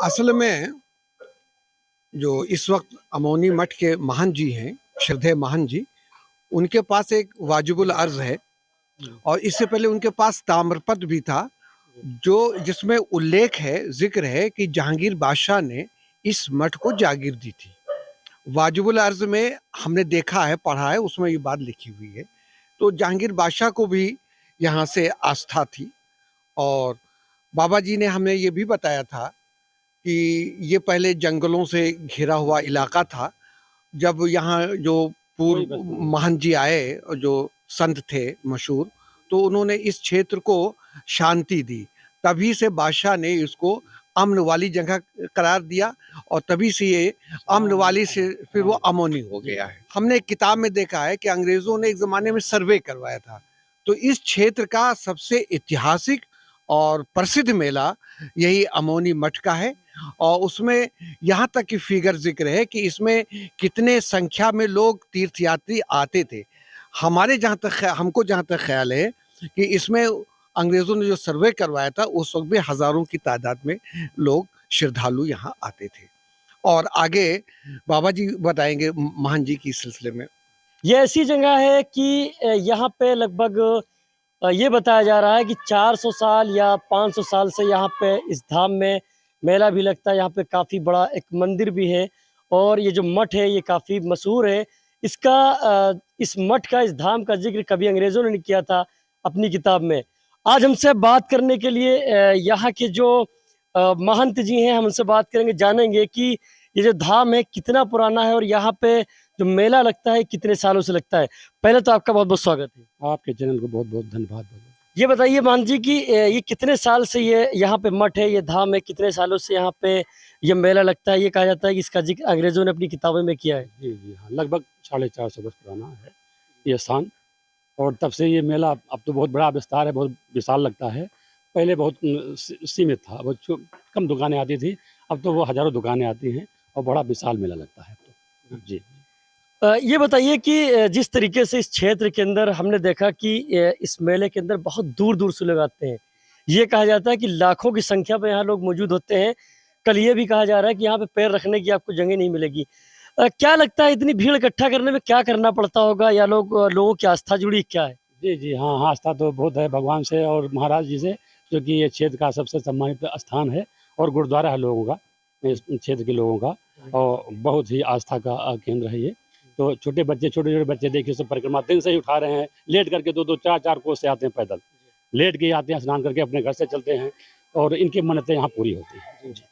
असल में जो इस वक्त अमौनी मठ के महंत जी हैं, श्रद्धेय महंत जी, उनके पास एक वाजिबुल अर्ज है और इससे पहले उनके पास ताम्रपत्र भी था, जो जिसमें उल्लेख है, जिक्र है कि जहांगीर बादशाह ने इस मठ को जागीर दी थी। वाजिबुल अर्ज में हमने देखा है, पढ़ा है, उसमें ये बात लिखी हुई है। तो जहांगीर बादशाह को भी यहाँ से आस्था थी और बाबा जी ने हमें ये भी बताया था कि ये पहले जंगलों से घिरा हुआ इलाका था। जब यहाँ जो पूर्व महंत जी आए और जो संत थे मशहूर, तो उन्होंने इस क्षेत्र को शांति दी। तभी से बादशाह ने इसको अम्न वाली जगह करार दिया और तभी से ये अम्न वाली से फिर वो अमौनी हो गया है। हमने एक किताब में देखा है कि अंग्रेजों ने एक ज़माने में सर्वे करवाया था, तो इस क्षेत्र का सबसे ऐतिहासिक और प्रसिद्ध मेला यही अमौनी मठ का है और उसमें यहाँ तक की फिगर ज़िक्र है कि इसमें कितने संख्या में लोग तीर्थयात्री आते थे। हमको जहाँ तक ख़्याल है कि इसमें अंग्रेज़ों ने जो सर्वे करवाया था, उस वक़्त भी हज़ारों की तादाद में लोग श्रद्धालु यहाँ आते थे। और आगे बाबा जी बताएँगे महंत जी की इस सिलसिले में। ये ऐसी जगह है कि यहाँ पे लगभग ये बताया जा रहा है कि 400 साल या 500 साल से यहाँ पे इस धाम में मेला भी लगता है। यहाँ पे काफ़ी बड़ा एक मंदिर भी है और ये जो मठ है ये काफ़ी मशहूर है। इस मठ का, इस धाम का ज़िक्र कभी अंग्रेज़ों ने नहीं किया था अपनी किताब में। आज हमसे बात करने के लिए यहाँ के जो महंत जी हैं, हम उनसे बात करेंगे, जानेंगे कि ये जो धाम है कितना पुराना है और यहाँ पे जो मेला लगता है कितने सालों से लगता है। पहले तो आपका बहुत-बहुत स्वागत है। आपके चैनल को बहुत-बहुत धन्यवाद। ये बताइए महंत जी कि ये कितने साल से ये यहाँ पे मठ है, ये धाम है, कितने सालों से यहाँ पे ये मेला लगता है? ये कहा जाता है कि इसका ज़िक्र अंग्रेज़ों ने अपनी किताबों में किया है। जी, जी हाँ, लगभग 450 वर्ष पुराना है ये स्थान और तब से ये मेला अब तो बहुत बड़ा विस्तार है, बहुत विशाल लगता है। पहले बहुत सीमित था, बहुत कम दुकानें आती थी, अब तो वो हज़ारों दुकानें आती हैं और बड़ा विशाल मेला लगता है अब तो। जी। ये बताइए कि जिस तरीके से इस क्षेत्र के अंदर हमने देखा कि इस मेले के अंदर बहुत दूर-दूर से लोग आते हैं। ये कहा जाता है कि लाखों की संख्या में यहाँ लोग मौजूद होते हैं। कल ये भी कहा जा रहा है कि यहाँ पे पैर रखने की आपको जगह नहीं मिलेगी। क्या लगता है इतनी भीड़ इकट्ठा करने में क्या करना पड़ता होगा या लोगों की आस्था जुड़ी क्या है? जी, जी हाँ, हाँ, आस्था तो बहुत है भगवान से और महाराज जी से, क्योंकि ये क्षेत्र का सबसे सम्मानित स्थान है और गुरुद्वारा है लोगों का, इस क्षेत्र के लोगों का और बहुत ही आस्था का केंद्र है ये। तो छोटे छोटे बच्चे देखिए सब परिक्रमा दिन से ही उठा रहे हैं, लेट करके 2-2 4-4 कोस से आते हैं पैदल। लेट के आते हैं, स्नान करके अपने घर से चलते हैं और इनकी मन्नतें यहाँ पूरी होती हैं। जी।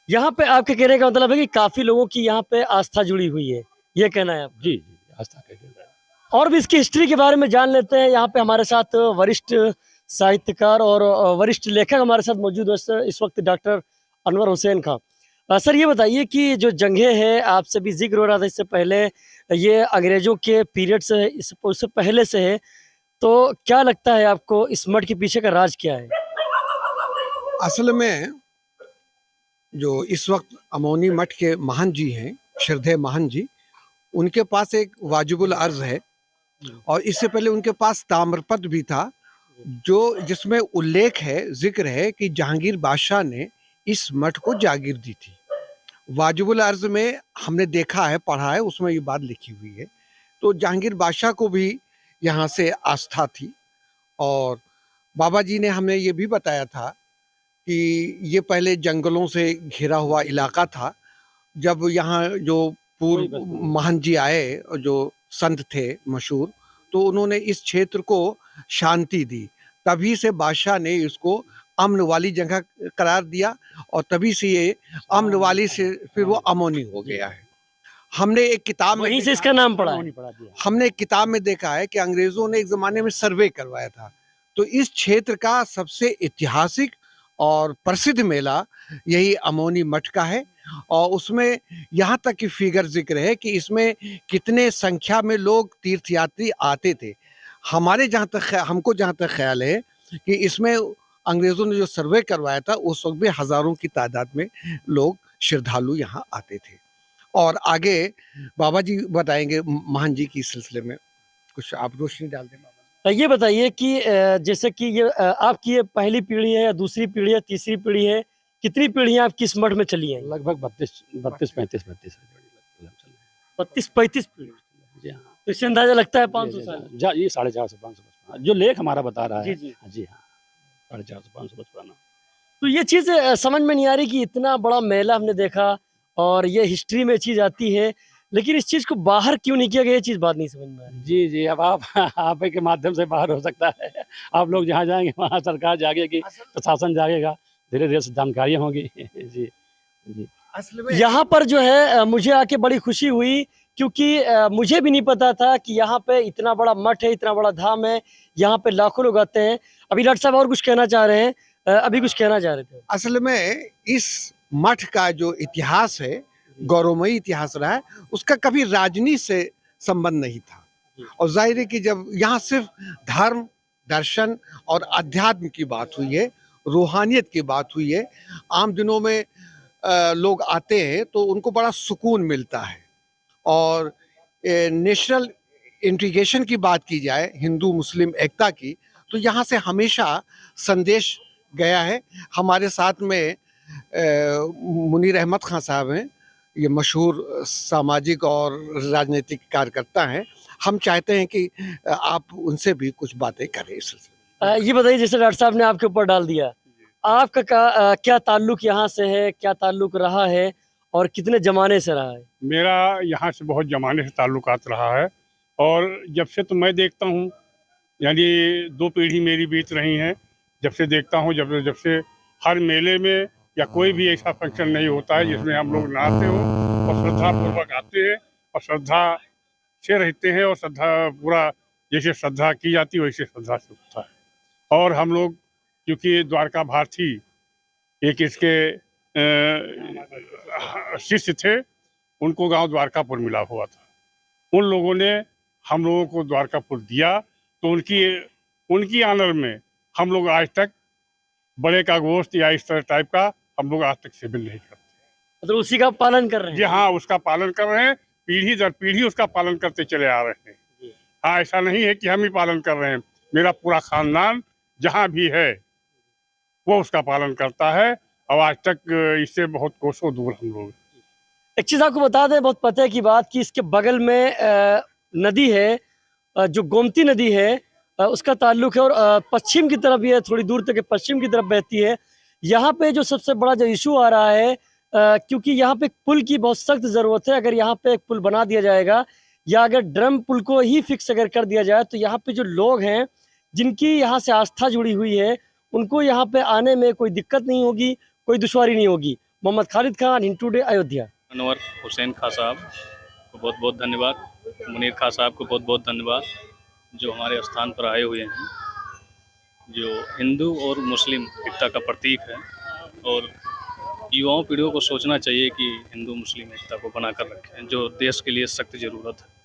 यहाँ पे आपके कहने का मतलब है कि काफ़ी लोगों की यहाँ पे आस्था जुड़ी हुई है, ये कहना है आपका? जी, जी, आस्था का केंद्र है। और भी इसकी हिस्ट्री के बारे में जान लेते हैं। यहाँ पे हमारे साथ वरिष्ठ साहित्यकार और वरिष्ठ लेखक हमारे साथ मौजूद है इस वक्त, डॉक्टर अनवर हुसैन खां। सर ये बताइए कि जो जगह है, आपसे भी ज़िक्र हो रहा था इससे पहले, ये अंग्रेज़ों के पीरियड से है, उससे पहले से है, तो क्या लगता है आपको इस मठ के पीछे का राज क्या है? असल में जो इस वक्त अमौनी मठ के महंत जी हैं, श्रद्धेय महंत जी, उनके पास एक वाजिबुल अर्ज है और इससे पहले उनके पास ताम्रपत्र भी था, जो जिसमें उल्लेख है, जिक्र है कि जहांगीर बादशाह ने इस मठ को जागीर दी थी। वाजिबुल अर्ज में हमने देखा है, पढ़ा है, उसमें ये बात लिखी हुई है। तो जहांगीर बादशाह को भी यहाँ से आस्था थी और बाबा जी ने हमें ये भी बताया था कि ये पहले जंगलों से घिरा हुआ इलाका था। जब यहाँ जो पूर्व महंत जी आए और जो संत थे मशहूर, तो उन्होंने इस क्षेत्र को शांति दी। तभी से बादशाह ने इसको अम्न वाली जगह करार दिया और तभी से ये अम्न वाली से फिर वो अमौनी हो गया है। हमने एक किताब में वहीं से इसका नाम पड़ा है। हमने एक किताब में देखा है कि अंग्रेज़ों ने एक ज़माने में सर्वे करवाया था। तो इस क्षेत्र का सबसे ऐतिहासिक और प्रसिद्ध मेला यही अमौनी मठ का है और उसमें यहाँ तक की फिगर ज़िक्र है कि इसमें कितने संख्या में लोग तीर्थयात्री आते थे। हमको जहाँ तक ख़्याल है कि इसमें अंग्रेज़ों ने जो सर्वे करवाया था, उस वक़्त भी हज़ारों की तादाद में लोग श्रद्धालु यहाँ आते थे। और आगे बाबा जी बताएँगे महंत जी की इस सिलसिले में। कुछ आप रोशनी डाल दें बाबा। ये बताइए कि जैसे कि ये आपकी ये पहली पीढ़ी है या दूसरी पीढ़ी है, तीसरी पीढ़ी है, कितनी पीढ़ियां आप किस मठ में चली हैं? लगभग 32-35 32-35 पीढ़ी। जी हाँ। तो इससे अंदाजा लगता है 500 साल। ये 450-500 जो लेख हमारा बता रहा है। जी। जी हाँ, 450-500 वर्ष पुराना। तो ये चीज़ समझ में नहीं आ रही कि इतना बड़ा मेला हमने देखा और ये हिस्ट्री में चीज़ आती है, लेकिन इस चीज़ को बाहर क्यों नहीं किया गया, ये चीज़ बात नहीं समझ में आ रही। जी, अब आप ही के माध्यम से बाहर हो सकता है। आप लोग जहाँ जाएँगे वहाँ सरकार जागेगी, प्रशासन जागेगा, धीरे-धीरे से जानकारियाँ होंगी। जी। असल में यहाँ पर जो है मुझे आके बड़ी खुशी हुई, क्योंकि मुझे भी नहीं पता था कि यहाँ पे इतना बड़ा मठ है, इतना बड़ा धाम है, यहाँ पे लाखों लोग आते हैं। अभी डॉक्टर साहब और कुछ कहना चाह रहे हैं, अभी कुछ कहना चाह रहे थे। असल में इस मठ का जो इतिहास है, गौरवमयी इतिहास रहा है, उसका कभी राजनीति से संबंध नहीं था। और जाहिर है कि जब यहाँ सिर्फ धर्म, दर्शन और अध्यात्म की बात हुई है, रूहानियत की बात हुई है, आम दिनों में लोग आते हैं तो उनको बड़ा सुकून मिलता है। और नेशनल इंटीग्रेशन की बात की जाए, हिंदू मुस्लिम एकता की, तो यहाँ से हमेशा संदेश गया है। हमारे साथ में मुनीर अहमद खान साहब हैं, ये मशहूर सामाजिक और राजनीतिक कार्यकर्ता हैं। हम चाहते हैं कि आप उनसे भी कुछ बातें करें इस सिलसिले में। ये बताइए, जैसे डॉक्टर साहब ने आपके ऊपर डाल दिया, आपका क्या ताल्लुक यहाँ से है, क्या ताल्लुक रहा है और कितने जमाने से रहा है? मेरा यहाँ से बहुत ज़माने से ताल्लुकात रहा है, और जब से तो मैं देखता हूँ, यानी 2 पीढ़ी मेरी बीत रही हैं, जब से देखता हूँ, जब से हर मेले में या कोई भी ऐसा फंक्शन नहीं होता है जिसमें हम लोग ना आते हो और श्रद्धापूर्वक आते हैं और श्रद्धा से रहते हैं, और श्रद्धा पूरा जैसे श्रद्धा की जाती है वैसे श्रद्धा से होता है। और हम लोग क्योंकि द्वारका भारती एक इसके शिष्य थे, उनको गांव द्वारकापुर मिला हुआ था, उन लोगों ने हम लोगों को द्वारकापुर दिया, तो उनकी ऑनर में हम लोग आज तक बड़े का गोश्त या इस तरह टाइप का हम लोग आज तक सेवन नहीं करते। मतलब उसी का पालन कर रहे हैं? जी हाँ, उसका पालन कर रहे हैं, पीढ़ी दर पीढ़ी उसका पालन करते चले आ रहे हैं। हाँ, ऐसा नहीं है कि हम ही पालन कर रहे हैं, मेरा पूरा खानदान जहाँ भी है वो उसका पालन करता है, और आज तक इससे बहुत कोसों दूर हम लोग। एक चीज़ आपको बता दें, बहुत पते की बात, कि इसके बगल में नदी है, जो गोमती नदी है, उसका ताल्लुक है, और पश्चिम की तरफ भी है, थोड़ी दूर तक पश्चिम की तरफ बहती है। यहाँ पे जो सबसे बड़ा जो इशू आ रहा है, क्योंकि यहाँ पे एक पुल की बहुत सख्त ज़रूरत है। अगर यहाँ पे एक पुल बना दिया जाएगा, या अगर ड्रम पुल को ही फिक्स अगर कर दिया जाए, तो यहाँ पे जो लोग हैं जिनकी यहाँ से आस्था जुड़ी हुई है, उनको यहाँ पे आने में कोई दिक्कत नहीं होगी, कोई दुश्वारी नहीं होगी। मोहम्मद खालिद खान, हिंद टुडे, अयोध्या। अनवर हुसैन खां साहब को बहुत बहुत धन्यवाद, मुनीर खां साहब को बहुत बहुत धन्यवाद, जो हमारे स्थान पर आए हुए हैं, जो हिंदू और मुस्लिम एकता का प्रतीक है। और युवाओं पीढ़ियों को सोचना चाहिए कि हिंदू मुस्लिम एकता को बनाकर रखें, जो देश के लिए सख्त ज़रूरत है।